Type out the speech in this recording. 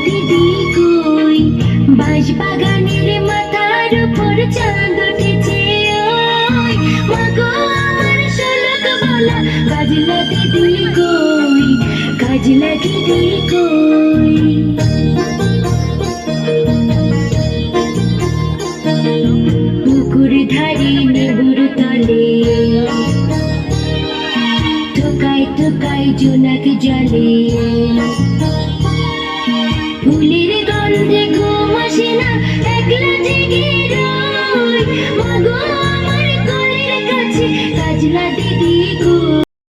দিদি কই, বাঁশ বাগানের মাথার উপর চাঁদ উঠেছে ওই, মাগো আমার শোলক বলা কাজলা দিদি কই, কাজলা দিদি কই। পুকুর ধারে নেবুর তলে থোকায় থোকায় জোনাক জলে, ফুলের গন্ধে